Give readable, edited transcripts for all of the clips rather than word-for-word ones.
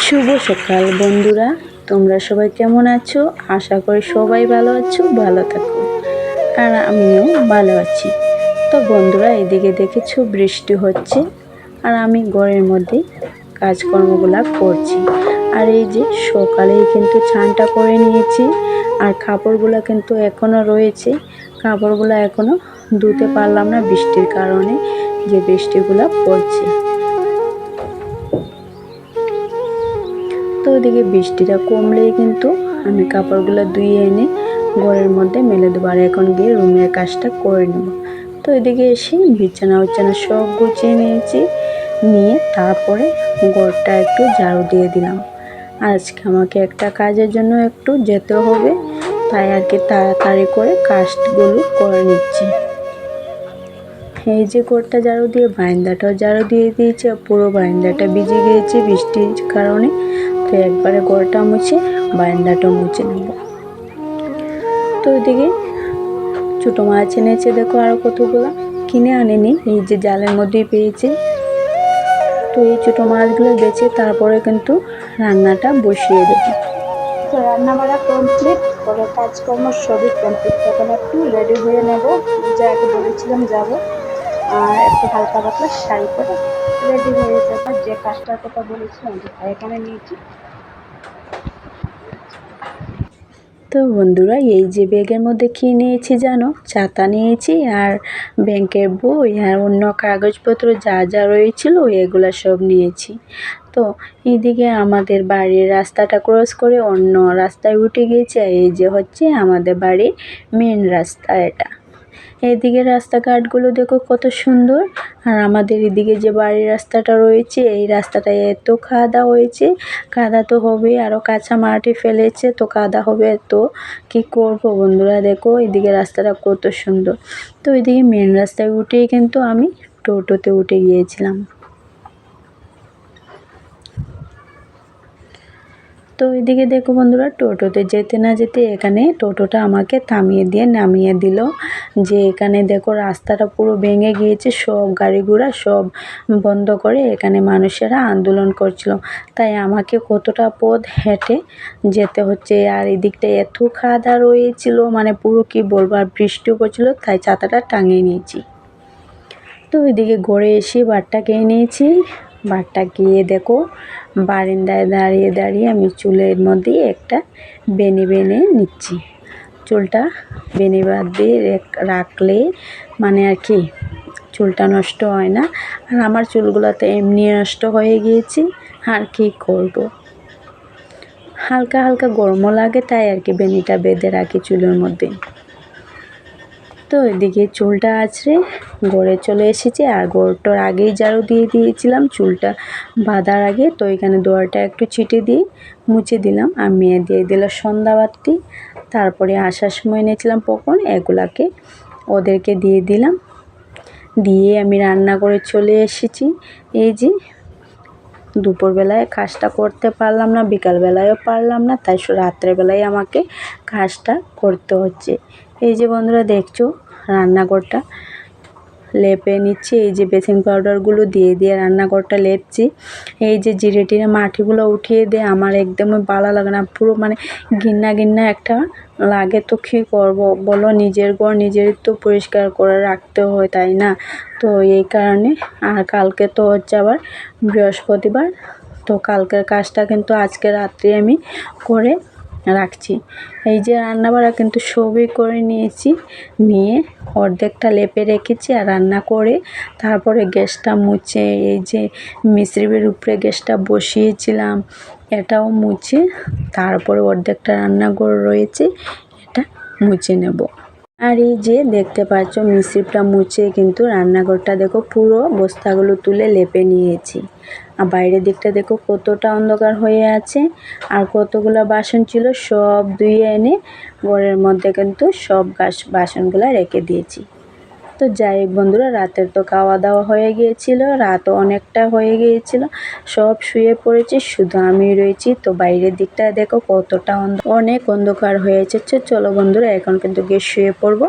শুভ সকাল বন্ধুরা, তোমরা সবাই কেমন আছো? আশা করি সবাই ভালো আছো, ভালো থাকো। আর আমিও ভালো আছি। তো বন্ধুরা, এদিকে দেখেছো বৃষ্টি হচ্ছে আর আমি ঘরের মধ্যে কাজকর্মগুলো করছি। আর এই যে সকালেই কিন্তু স্নানটা করে নিয়েছি আর কাপড়গুলো কিন্তু এখনও রয়েছে। কাপড়গুলো এখনও ধুতে পারলাম না বৃষ্টির কারণে, যে বৃষ্টিগুলো পড়ছে। তো ওইদিকে বৃষ্টিটা কমলেই কিন্তু আমি কাপড়গুলো ধুয়ে এনে ঘরের মধ্যে মেলে দেবো আর এখন গিয়ে রুমের কাজটা করে নেব। তো এদিকে এসে বিছানা সব গুছিয়ে নিয়েছি, নিয়ে তারপরে ঘরটা একটু ঝাড়ু দিয়ে দিলাম। আজকে আমাকে একটা কাজের জন্য একটু যেতে হবে, তাই আর কি তাড়াতাড়ি করে কাজগুলো করে নিচ্ছি। এই যে ঘরটা ঝাড়ু দিয়ে বারান্দাটাও ঝাড়ু দিয়ে দিয়েছি, পুরো বারান্দাটা ভিজে গিয়েছে বৃষ্টির কারণে। তো একবারে ঘরটা মুছে বারান্দাটা মুছে নেব। তো ওইদিকে ছোটো মাছ এনেছে, দেখো আরও কতগুলো, কিনে আনেনি, এই যে জালের মধ্যেই পেয়েছি। তো এই ছোটো মাছগুলো বেছে তারপরে কিন্তু রান্নাটা বসিয়ে দেবো। তো রান্না বাড়া কমপ্লিট করে কাজকর্ম সবই কমপ্লিট, তখন একটু রেডি হয়ে নেব। যা আগে বলেছিলাম যাব, আর একটু হালকা পাতলা শাড়ি পরে রেডি হয়ে যাবো। যে কাজটার কথা বলেছিলাম এখানে নিয়েছি। তো বন্ধুরা, এই যে ব্যাগের মধ্যে কী নিয়েছি জানো? ছাতা নিয়েছি আর ব্যাংকের বই আর অন্য কাগজপত্র যা যা রয়েছিল এগুলো সব নিয়েছি। তো এইদিকে আমাদের বাড়ির রাস্তাটা ক্রস করে অন্য রাস্তায় উঠে গিয়েছে। এই যে হচ্ছে আমাদের বাড়ির মেন রাস্তা এটা। এদিকে রাস্তাঘাটগুলো দেখো কত সুন্দর। আর আমাদের এদিকে যে বাড়ির রাস্তাটা রয়েছে, এই রাস্তাটায় এত কাদা হয়েছে, কাদা তো হবে, আরও কাঁচা মাটি ফেলেছে, তো কাদা হবে। তো কি করব বন্ধুরা, দেখো এদিকে রাস্তাটা কত সুন্দর। তো এদিকে মেন রাস্তায় উঠেই কিন্তু আমি টোটোতে উঠে গিয়েছিলাম। তো এদিকে দেখো বন্ধুরা, টোটোতে যেতে না যেতে এখানে টোটোটা আমাকে থামিয়ে দিয়ে নামিয়ে দিল। যে এখানে দেখো রাস্তাটা পুরো ভেঙে গিয়েছে, সব গাড়ি ঘোড়া সব বন্ধ করে এখানে মানুষেরা আন্দোলন করছিল, তাই আমাকে কতটা পথ হেঁটে যেতে হচ্ছে। আর এদিকটা এত কাদা রয়েছিল, মানে পুরো কি বলবো, আর বৃষ্টিও পড়ছিল, তাই ছাতাটা টাঙিয়ে নিয়েছি। তো এদিকে ঘরে এসে ভাতটা খেয়ে নিয়েছি। ভাতটা খেয়ে দেখো বারান্দায় দাঁড়িয়ে দাঁড়িয়ে আমি চুলের মধ্যে একটা বেনি বেনে নিচ্ছি। চুলটা বেনি বাদ দিয়ে রাখলে মানে আর কি চুলটা নষ্ট হয় না। আর আমার চুলগুলো তো এমনি নষ্ট হয়ে গিয়েছে, আর কি করব। হালকা হালকা গরমও লাগে, তাই আর কি বেনিটা বেঁধে রাখি চুলের মধ্যে। তো এদিকে চুলটা আছড়ে ঘরে চলে এসেছি, আর ঘরটার আগেই ঝাড়ু দিয়ে দিয়েছিলাম চুলটা বাঁধার আগে। তো এখানে দোয়ারটা একটু ছিটে দিয়ে মুছে দিলাম, আর মেয়ে দিয়ে দিল সন্ধ্যাবাতি। তারপরে আসার সময় এনেছিলাম পকন, এগুলাকে ওদেরকে দিয়ে দিলাম। দিয়ে আমি রান্না করে চলে এসেছি। এই যে দুপুরবেলায় কাজটা করতে পারলাম না, বিকালবেলায়ও পারলাম না, তাই রাত্রেবেলায় আমাকে কাজটা করতে হচ্ছে। এই যে বন্ধুরা দেখছো রান্নাঘরটা লেপে নিচ্ছি, এই যে বেসিং পাউডারগুলো দিয়ে দিয়ে রান্নাঘরটা লেপছি। এই যে জিরে টিরে মাটিগুলো উঠিয়ে দিয়ে আমার একদমই ভালো লাগে না, পুরো মানে ঘিন্না ঘিন্না একটা লাগে। তো কী করবো বলো, নিজের ঘর নিজেরই তো পরিষ্কার করে রাখতে হয়, তাই না? তো এই কারণে। আর কালকে তো হচ্ছে আবার বৃহস্পতিবার, তো কালকের কাজটা কিন্তু আজকে রাত্রে আমি করে রাখছি। এই যে রান্নাবাড়া কিন্তু সবই করে নিয়েছি, নিয়ে অর্ধেকটা লেপে রেখেছি। আর রান্না করে তারপরে গ্যাসটা মুছে, এই যে মিশ্রিবের উপরে গ্যাসটা বসিয়েছিলাম এটাও মুছে, তারপরে অর্ধেকটা রান্নাঘর রয়েছে এটা মুছে নেব। আর এই যে দেখতে পাচ্ছ মিশ্রিবটা মুছে কিন্তু রান্নাঘরটা দেখো পুরো বস্তাগুলো তুলে লেপে নিয়েছি। আর বাইরের দিকটা দেখো কতটা অন্ধকার হয়ে আছে, আর কতগুলো বাসন ছিল সব ধুয়ে এনে ঘরের মধ্যে কিন্তু সব বাসনগুলো রেখে দিয়েছি। তো যাই হোক বন্ধুরা, রাতের তো খাওয়া দাওয়া হয়ে গিয়েছিল, রাতও অনেকটা হয়ে গিয়েছিল, সব শুয়ে পড়েছি, শুধু আমি রয়েছি। তো বাইরের দিকটা দেখো কতটা অনেক অন্ধকার হয়েছে। চলো বন্ধুরা, এখন কিন্তু গিয়ে শুয়ে পড়বো,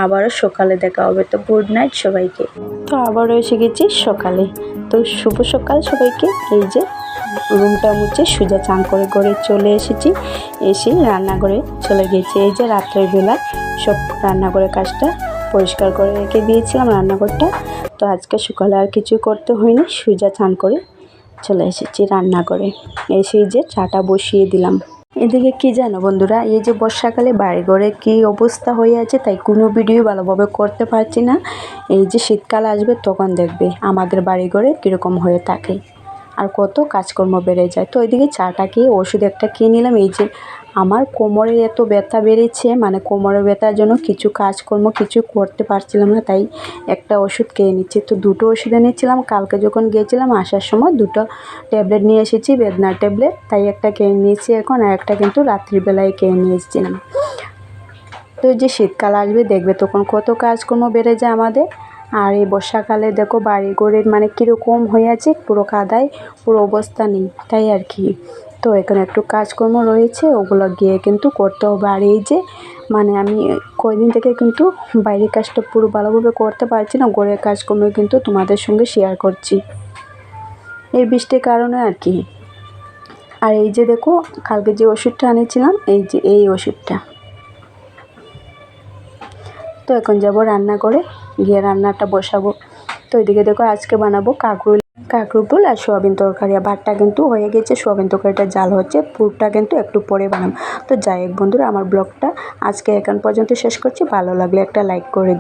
আবারও সকালে দেখা হবে। তো গুড নাইট সবাইকে। তো আবারও এসে গেছি সকালে। তো শুভ সকাল সবাইকে। এই যে রুমটা মুছে সোজা চান করে ঘরে চলে এসেছি। এসে রান্নাঘরে চলে গেছি। এই যে রাত্রের বেলা সব রান্নাঘরের কাজটা পরিষ্কার করে রেখে দিয়েছিলাম রান্নাঘরটা। তো আজকে সকালে আর কিছু করতে হয়নি, সোজা চান করে চলে এসেছি রান্নাঘরে। এসে যে চাটা বসিয়ে দিলাম। এদিকে কি জানো বন্ধুরা, এই যে বর্ষাকালে বাড়িঘরে কী অবস্থা হয়ে আছে, তাই কোনো ভিডিও ভালোভাবে করতে পারছি না। এই যে শীতকাল আসবে তখন দেখবে আমাদের বাড়িঘরে কীরকম হয়ে থাকে আর কত কাজকর্ম বেড়ে যায়। তো ওইদিকে চাটা খেয়ে ওষুধ একটা খেয়ে নিলাম। এই যে আমার কোমরে এত ব্যথা বেড়েছে, মানে কোমরে ব্যথার জন্য কিছু কাজকর্ম কিছু করতে পারছিলাম না, তাই একটা ওষুধ খেয়ে নিচ্ছি। তো দুটো ওষুধ এনেছিলাম, কালকে যখন গিয়েছিলাম আসার সময় দুটো ট্যাবলেট নিয়ে এসেছি, বেদনার ট্যাবলেট, তাই একটা খেয়ে নিয়েছি এখন, আর একটা কিন্তু রাত্রিবেলায় খেয়ে নিয়ে এসেছিলাম। তো যে শীতকাল আসবে দেখবে তখন কত কাজকর্ম বেড়ে যায় আমাদের। আর এই বর্ষাকালে দেখো বাড়ি ঘরের মানে কীরকম হয়ে আছে, পুরো কাদায় পুরো অবস্থা নেই, তাই আর কি। তো এখানে একটু কাজকর্ম রয়েছে, ওগুলো গিয়ে কিন্তু করতে হবে। আর এই যে মানে আমি কয়েকদিন থেকে কিন্তু বাইরের কাজটা পুরো ভালোভাবে করতে পারছি না, ঘরের কাজকর্ম কিন্তু তোমাদের সঙ্গে শেয়ার করছি এই বৃষ্টির কারণে আর কি। আর এই যে দেখো কালকে যে ওষুধটা আনিয়েছিলাম, এই যে এই ওষুধটা। তো এখন যাব রান্না করে, গিয়ে রান্নাটা বসাবো। তো এদিকে দেখো আজকে বানাবো কাঁকরোল ফুল আর সোয়াবিন তরকারি। আর ভাতটা কিন্তু হয়ে গেছে, সোয়াবিন তরকারিটা জাল হচ্ছে, পুরটা কিন্তু একটু পরে বানাবো। তো যাই হোক বন্ধুরা, আমার ব্লগটা আজকে এখন পর্যন্ত শেষ করছি। ভালো লাগলে একটা লাইক করে